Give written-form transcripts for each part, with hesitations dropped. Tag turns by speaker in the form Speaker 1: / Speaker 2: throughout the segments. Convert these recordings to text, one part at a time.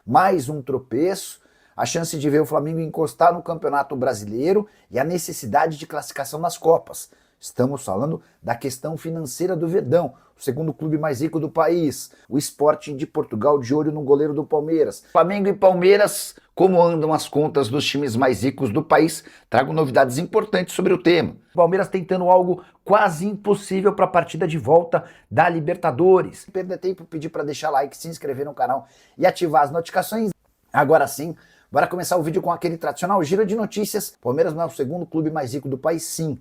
Speaker 1: mais um tropeço, a chance de ver o Flamengo encostar no Campeonato Brasileiro e a necessidade de classificação nas Copas. Estamos falando da questão financeira do Verdão, o segundo clube mais rico do país, o Sporting de Portugal de olho no goleiro do Palmeiras. Flamengo e Palmeiras, como andam as contas dos times mais ricos do país, trago novidades importantes sobre o tema. O Palmeiras tentando algo quase impossível para a partida de volta da Libertadores. Sem perder tempo, pedir para deixar like, se inscrever no canal e ativar as notificações. Agora sim, bora começar o vídeo com aquele tradicional giro de notícias. Palmeiras não é o segundo clube mais rico do país, sim.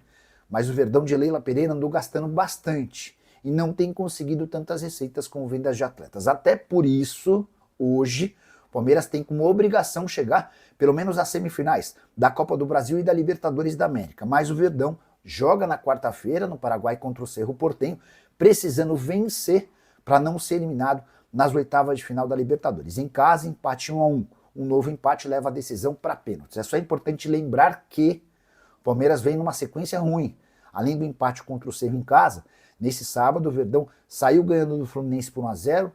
Speaker 1: Mas o Verdão de Leila Pereira andou gastando bastante e não tem conseguido tantas receitas com vendas de atletas. Até por isso, hoje, o Palmeiras tem como obrigação chegar pelo menos às semifinais da Copa do Brasil e da Libertadores da América. Mas o Verdão joga na quarta-feira no Paraguai contra o Cerro Porteño, precisando vencer para não ser eliminado nas oitavas de final da Libertadores. Em casa, empate 1-1. Um novo empate leva a decisão para pênaltis. É só importante lembrar que o Palmeiras vem numa sequência ruim. Além do empate contra o Cerro em casa, nesse sábado o Verdão saiu ganhando do Fluminense por 1-0,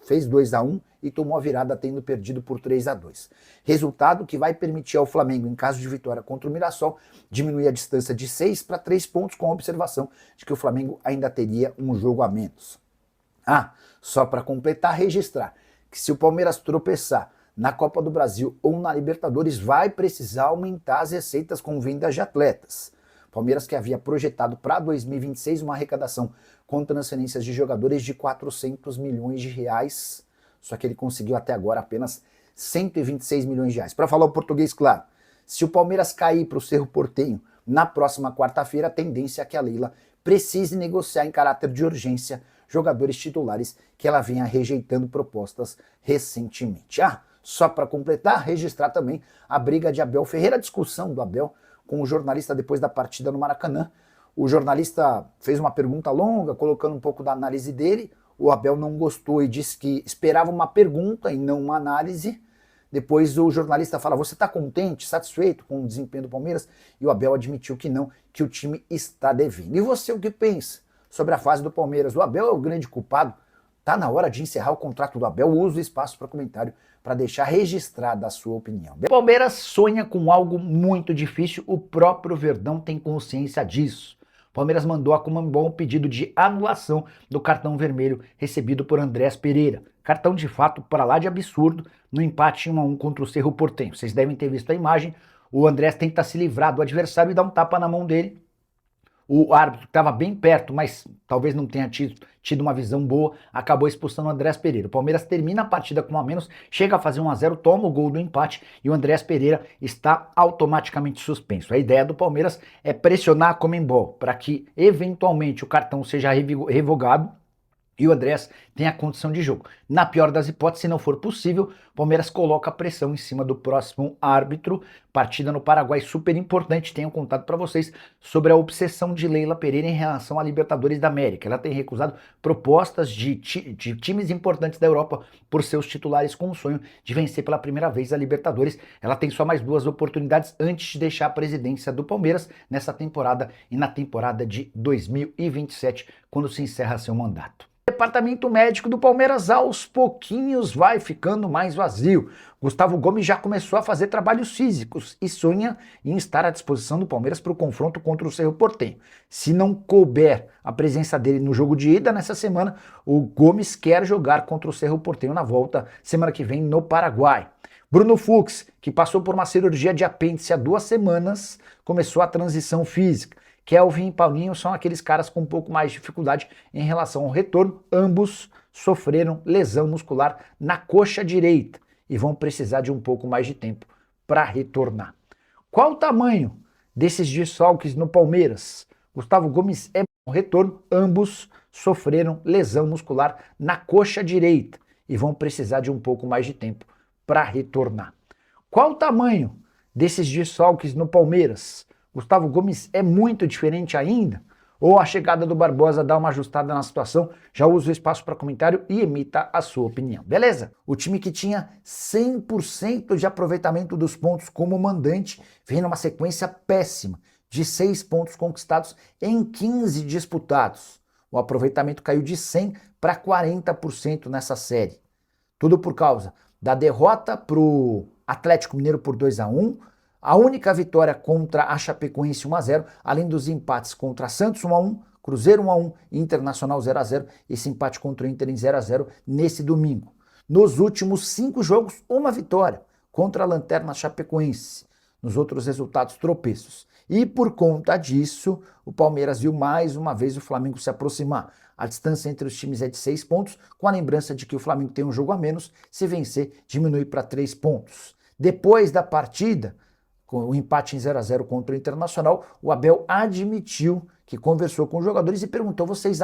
Speaker 1: fez 2-1 e tomou a virada tendo perdido por 3-2. Resultado que vai permitir ao Flamengo, em caso de vitória contra o Mirassol, diminuir a distância de 6 para 3 pontos, com a observação de que o Flamengo ainda teria um jogo a menos. Só para completar, registrar que se o Palmeiras tropeçar na Copa do Brasil ou na Libertadores, vai precisar aumentar as receitas com vendas de atletas. Palmeiras que havia projetado para 2026 uma arrecadação com transferências de jogadores de 400 milhões de reais, só que ele conseguiu até agora apenas 126 milhões de reais. Para falar o português claro, se o Palmeiras cair para o Cerro Porteño na próxima quarta-feira, a tendência é que a Leila precise negociar em caráter de urgência jogadores titulares que ela vinha rejeitando propostas recentemente. Só para completar, registrar também a briga de Abel Ferreira, a discussão do Abel com o jornalista depois da partida no Maracanã. O jornalista fez uma pergunta longa, colocando um pouco da análise dele. O Abel não gostou e disse que esperava uma pergunta e não uma análise. Depois o jornalista fala: você está contente, satisfeito com o desempenho do Palmeiras? E o Abel admitiu que não, que o time está devendo. E você, o que pensa sobre a fase do Palmeiras? O Abel é o grande culpado? Tá na hora de encerrar o contrato do Abel? Use o espaço para comentário para deixar registrada a sua opinião. O Palmeiras sonha com algo muito difícil, o próprio Verdão tem consciência disso. O Palmeiras mandou a Conmebol um pedido de anulação do cartão vermelho recebido por Andrés Pereira. Cartão de fato para lá de absurdo no empate 1-1 contra o Cerro Porteño. Vocês devem ter visto a imagem. O Andrés tenta se livrar do adversário e dá um tapa na mão dele. O árbitro estava bem perto, mas talvez não tenha tido uma visão boa, acabou expulsando o Andrés Pereira. O Palmeiras termina a partida com 1 a menos, chega a fazer 1-0, toma o gol do empate e o Andrés Pereira está automaticamente suspenso. A ideia do Palmeiras é pressionar a Conmebol para que eventualmente o cartão seja revogado e o Andrés tem a condição de jogo. Na pior das hipóteses, se não for possível, o Palmeiras coloca pressão em cima do próximo árbitro. Partida no Paraguai super importante. Tenho contado para vocês sobre a obsessão de Leila Pereira em relação à Libertadores da América. Ela tem recusado propostas de times importantes da Europa por seus titulares com o sonho de vencer pela primeira vez a Libertadores. Ela tem só mais 2 oportunidades antes de deixar a presidência do Palmeiras nessa temporada e na temporada de 2027, quando se encerra seu mandato. O departamento médico do Palmeiras aos pouquinhos vai ficando mais vazio. Gustavo Gomes já começou a fazer trabalhos físicos e sonha em estar à disposição do Palmeiras para o confronto contra o Cerro Porteño. Se não couber a presença dele no jogo de ida nessa semana, o Gomes quer jogar contra o Cerro Porteño na volta semana que vem no Paraguai. Bruno Fux, que passou por uma cirurgia de apêndice há 2 semanas, começou a transição física. Kelvin e Paulinho são aqueles caras com um pouco mais de dificuldade em relação ao retorno. Ambos sofreram lesão muscular na coxa direita e vão precisar de um pouco mais de tempo para retornar. Qual o tamanho desses desfalques no Palmeiras? Gustavo Gomes é bom retorno, ambos sofreram lesão muscular na coxa direita e vão precisar de um pouco mais de tempo para retornar. Qual o tamanho desses desfalques no Palmeiras? Gustavo Gomes é muito diferente ainda? Ou a chegada do Barbosa dá uma ajustada na situação? Já usa o espaço para comentário e emita a sua opinião, beleza? O time que tinha 100% de aproveitamento dos pontos como mandante vem numa sequência péssima de 6 pontos conquistados em 15 disputados. O aproveitamento caiu de 100 para 40% nessa série. Tudo por causa Da derrota para o Atlético Mineiro por 2-1, a única vitória contra a Chapecoense 1-0, além dos empates contra Santos 1-1, Cruzeiro 1-1 e Internacional 0-0, esse empate contra o Inter em 0-0 nesse domingo. Nos últimos 5 jogos, uma vitória contra a Lanterna Chapecoense. Nos outros resultados, tropeços. E por conta disso, o Palmeiras viu mais uma vez o Flamengo se aproximar. A distância entre os times é de 6 pontos, com a lembrança de que o Flamengo tem um jogo a menos, se vencer, diminui para 3 pontos. Depois da partida, com o empate em 0-0 contra o Internacional, o Abel admitiu que conversou com os jogadores e perguntou: vocês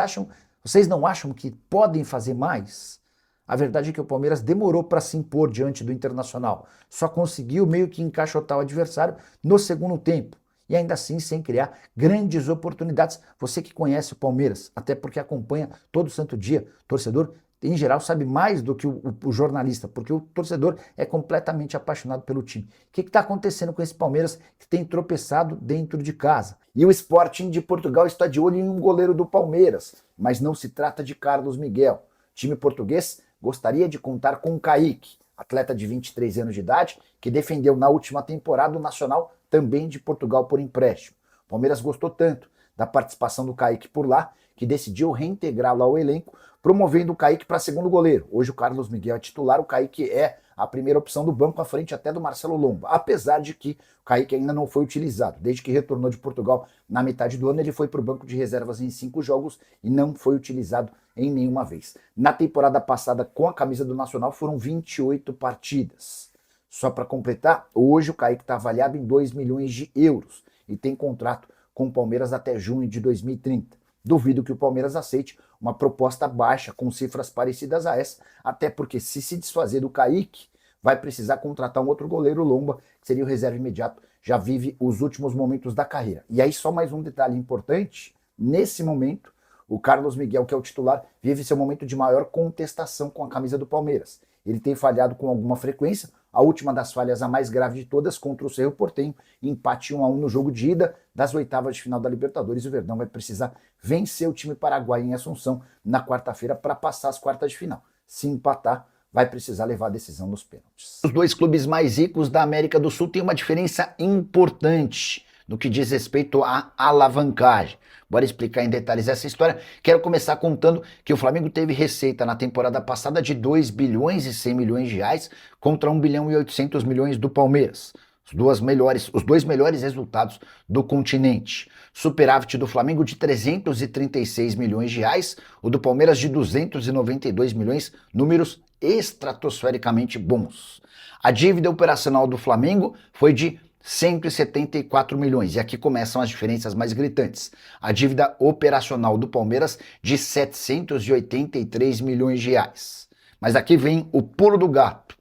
Speaker 1: não acham que podem fazer mais? A verdade é que o Palmeiras demorou para se impor diante do Internacional. Só conseguiu meio que encaixotar o adversário no segundo tempo. E ainda assim sem criar grandes oportunidades. Você que conhece o Palmeiras, até porque acompanha todo santo dia, torcedor, em geral, sabe mais do que o jornalista, porque o torcedor é completamente apaixonado pelo time. O que está acontecendo com esse Palmeiras que tem tropeçado dentro de casa? E o Sporting de Portugal está de olho em um goleiro do Palmeiras, mas não se trata de Carlos Miguel. O time português gostaria de contar com o Kaique, atleta de 23 anos de idade, que defendeu na última temporada o Nacional também de Portugal por empréstimo. O Palmeiras gostou tanto da participação do Kaique por lá, que decidiu reintegrá-lo ao elenco, promovendo o Kaique para segundo goleiro. Hoje o Carlos Miguel é titular, o Kaique é a primeira opção do banco, à frente até do Marcelo Lomba, apesar de que o Kaique ainda não foi utilizado. Desde que retornou de Portugal na metade do ano, ele foi para o banco de reservas em 5 jogos e não foi utilizado em nenhuma vez. Na temporada passada, com a camisa do Nacional, foram 28 partidas. Só para completar, hoje o Kaique está avaliado em 2 milhões de euros e tem contrato com o Palmeiras até junho de 2030. Duvido que o Palmeiras aceite uma proposta baixa com cifras parecidas a essa, até porque se desfazer do Kaique, vai precisar contratar um outro goleiro, Lomba, que seria o reserva imediato, já vive os últimos momentos da carreira. E aí só mais um detalhe importante, nesse momento, o Carlos Miguel, que é o titular, vive seu momento de maior contestação com a camisa do Palmeiras. Ele tem falhado com alguma frequência, a última das falhas, a mais grave de todas, contra o Cerro Porteño, empate 1-1 no jogo de ida das oitavas de final da Libertadores. O Verdão vai precisar vencer o time paraguaio em Assunção na quarta-feira para passar as quartas de final. Se empatar, vai precisar levar a decisão nos pênaltis. Os dois clubes mais ricos da América do Sul têm uma diferença importante no que diz respeito à alavancagem. Bora explicar em detalhes essa história. Quero começar contando que o Flamengo teve receita na temporada passada de 2 bilhões e 100 milhões de reais contra 1 bilhão e 800 milhões do Palmeiras. Os dois melhores resultados do continente. Superávit do Flamengo de 336 milhões de reais, o do Palmeiras de 292 milhões, números estratosfericamente bons. A dívida operacional do Flamengo foi de 174 milhões, e aqui começam as diferenças mais gritantes. A dívida operacional do Palmeiras de 783 milhões de reais. Mas aqui vem o pulo do gato.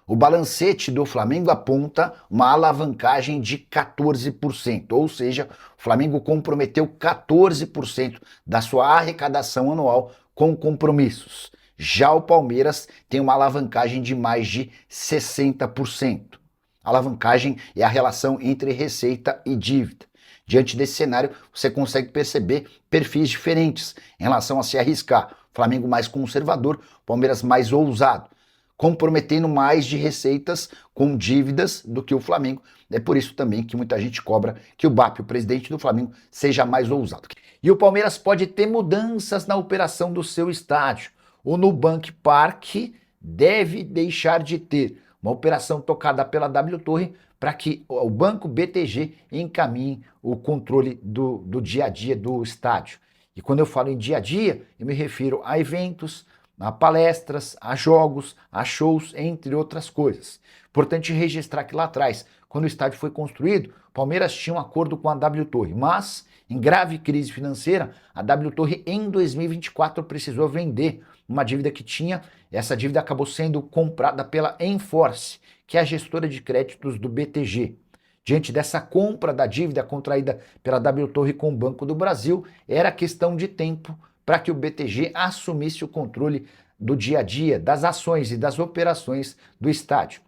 Speaker 1: O balancete do Flamengo aponta uma alavancagem de 14%, ou seja, o Flamengo comprometeu 14% da sua arrecadação anual com compromissos. Já o Palmeiras tem uma alavancagem de mais de 60%. Alavancagem é a relação entre receita e dívida. Diante desse cenário, você consegue perceber perfis diferentes em relação a se arriscar. Flamengo mais conservador, Palmeiras mais ousado, comprometendo mais de receitas com dívidas do que o Flamengo. É por isso também que muita gente cobra que o BAP, o presidente do Flamengo, seja mais ousado. E o Palmeiras pode ter mudanças na operação do seu estádio. O Nubank Park deve deixar de ter uma operação tocada pela W Torre para que o Banco BTG encaminhe o controle do dia a dia do estádio. E quando eu falo em dia a dia, eu me refiro a eventos, a palestras, a jogos, a shows, entre outras coisas. Importante registrar que lá atrás, quando o estádio foi construído, o Palmeiras tinha um acordo com a W Torre, mas em grave crise financeira, a W Torre em 2024 precisou vender uma dívida que tinha. Essa dívida acabou sendo comprada pela Enforce, que é a gestora de créditos do BTG. Diante dessa compra da dívida contraída pela W Torre com o Banco do Brasil, era questão de tempo para que o BTG assumisse o controle do dia a dia, das ações e das operações do estádio.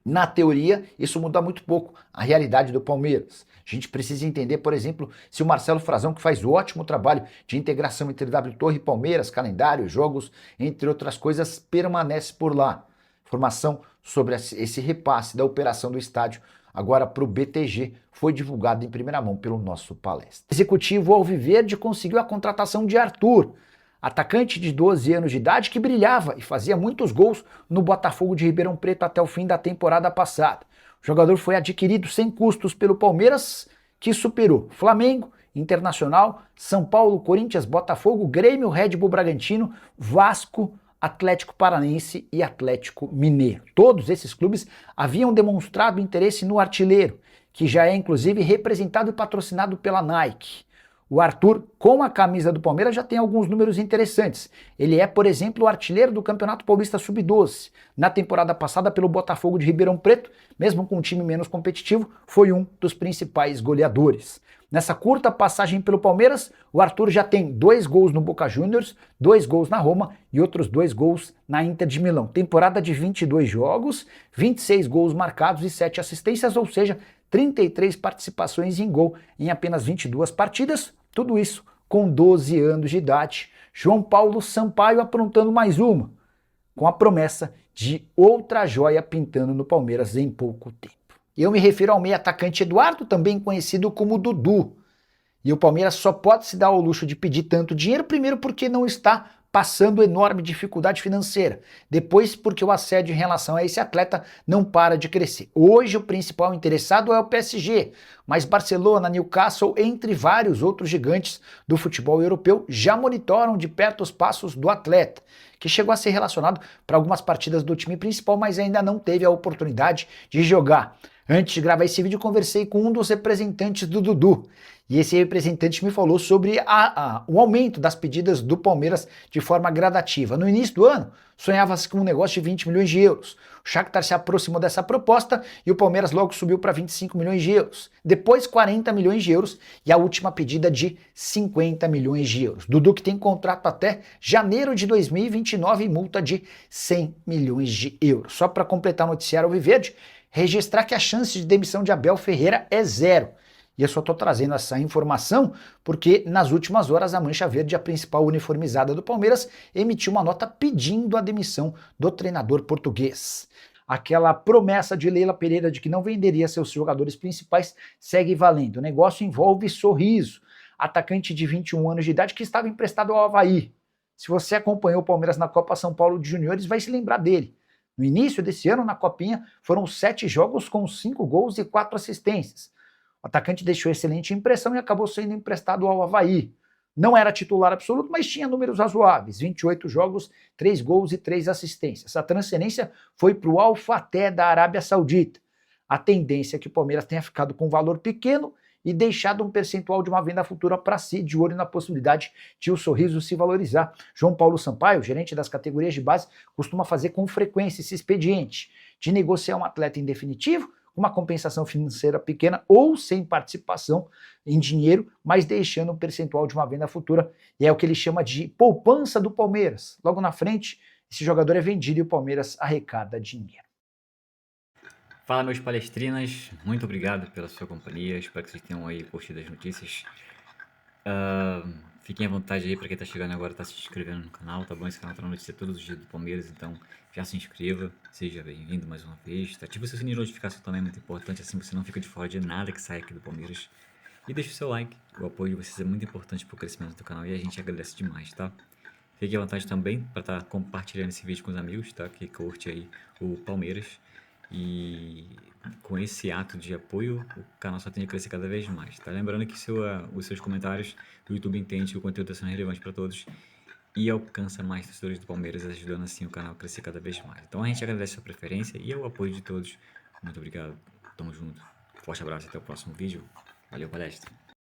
Speaker 1: Na teoria, isso muda muito pouco a realidade do Palmeiras. A gente precisa entender, por exemplo, se o Marcelo Frazão, que faz ótimo trabalho de integração entre W Torre e Palmeiras, calendário, jogos, entre outras coisas, permanece por lá. Informação sobre esse repasse da operação do estádio agora para o BTG foi divulgado em primeira mão pelo nosso palestra. O executivo alviverde conseguiu a contratação de Arthur, atacante de 12 anos de idade que brilhava e fazia muitos gols no Botafogo de Ribeirão Preto até o fim da temporada passada. O jogador foi adquirido sem custos pelo Palmeiras, que superou Flamengo, Internacional, São Paulo, Corinthians, Botafogo, Grêmio, Red Bull Bragantino, Vasco, Atlético Paranaense e Atlético Mineiro. Todos esses clubes haviam demonstrado interesse no artilheiro, que já é inclusive representado e patrocinado pela Nike. O Arthur, com a camisa do Palmeiras, já tem alguns números interessantes. Ele é, por exemplo, o artilheiro do Campeonato Paulista Sub-12. Na temporada passada, pelo Botafogo de Ribeirão Preto, mesmo com um time menos competitivo, foi um dos principais goleadores. Nessa curta passagem pelo Palmeiras, o Arthur já tem 2 gols no Boca Juniors, 2 gols na Roma e outros 2 gols na Inter de Milão. Temporada de 22 jogos, 26 gols marcados e 7 assistências, ou seja, 33 participações em gol em apenas 22 partidas, tudo isso com 12 anos de idade. João Paulo Sampaio aprontando mais uma, com a promessa de outra joia pintando no Palmeiras em pouco tempo. Eu me refiro ao meio atacante Eduardo, também conhecido como Dudu. E o Palmeiras só pode se dar ao luxo de pedir tanto dinheiro, primeiro porque não está passando enorme dificuldade financeira, depois porque o assédio em relação a esse atleta não para de crescer. Hoje o principal interessado é o PSG, mas Barcelona, Newcastle, entre vários outros gigantes do futebol europeu, já monitoram de perto os passos do atleta, que chegou a ser relacionado para algumas partidas do time principal, mas ainda não teve a oportunidade de jogar. Antes de gravar esse vídeo, conversei com um dos representantes do Dudu, e esse representante me falou sobre o aumento das pedidas do Palmeiras de forma gradativa. No início do ano, sonhava-se com um negócio de 20 milhões de euros. O Shakhtar se aproximou dessa proposta e o Palmeiras logo subiu para 25 milhões de euros. Depois 40 milhões de euros e a última pedida de 50 milhões de euros. Dudu, que tem contrato até janeiro de 2029 e multa de 100 milhões de euros. Só para completar o noticiário alviverde, registrar que a chance de demissão de Abel Ferreira é 0. E eu só estou trazendo essa informação porque nas últimas horas a Mancha Verde, a principal uniformizada do Palmeiras, emitiu uma nota pedindo a demissão do treinador português. Aquela promessa de Leila Pereira de que não venderia seus jogadores principais segue valendo. O negócio envolve Sorriso, atacante de 21 anos de idade que estava emprestado ao Avaí. Se você acompanhou o Palmeiras na Copa São Paulo de Juniores, vai se lembrar dele. No início desse ano, na Copinha, foram 7 jogos com 5 gols e 4 assistências. O atacante deixou excelente impressão e acabou sendo emprestado ao Avaí. Não era titular absoluto, mas tinha números razoáveis, 28 jogos, 3 gols e 3 assistências. A transferência foi para o Al Fateh da Arábia Saudita. A tendência é que o Palmeiras tenha ficado com um valor pequeno e deixado um percentual de uma venda futura para si, de olho na possibilidade de o Sorriso se valorizar. João Paulo Sampaio, gerente das categorias de base, costuma fazer com frequência esse expediente de negociar um atleta em definitivo, uma compensação financeira pequena ou sem participação em dinheiro, mas deixando um percentual de uma venda futura, e é o que ele chama de poupança do Palmeiras. Logo na frente, esse jogador é vendido e o Palmeiras arrecada dinheiro.
Speaker 2: Fala, meus palestrinas, muito obrigado pela sua companhia, espero que vocês tenham aí curtido as notícias. Fiquem à vontade aí para quem tá chegando agora, tá se inscrevendo no canal, tá bom? Esse canal tá na notícia todos os dias do Palmeiras, então já se inscreva, seja bem-vindo mais uma vez. Ativa o seu sininho de notificação também, é muito importante, assim você não fica de fora de nada que sai aqui do Palmeiras. E deixa o seu like, o apoio de vocês é muito importante pro crescimento do canal e a gente agradece demais, tá? Fique à vontade também para estar compartilhando esse vídeo com os amigos, tá? Que curte aí o Palmeiras. E com esse ato de apoio, o canal só tende a crescer cada vez mais, tá? Lembrando que os seus comentários do YouTube entende que o conteúdo está sendo relevante para todos e alcança mais torcedores do Palmeiras, ajudando assim o canal a crescer cada vez mais. Então a gente agradece a sua preferência e o apoio de todos. Muito obrigado, tamo junto, forte abraço, até o próximo vídeo. Valeu, palestra!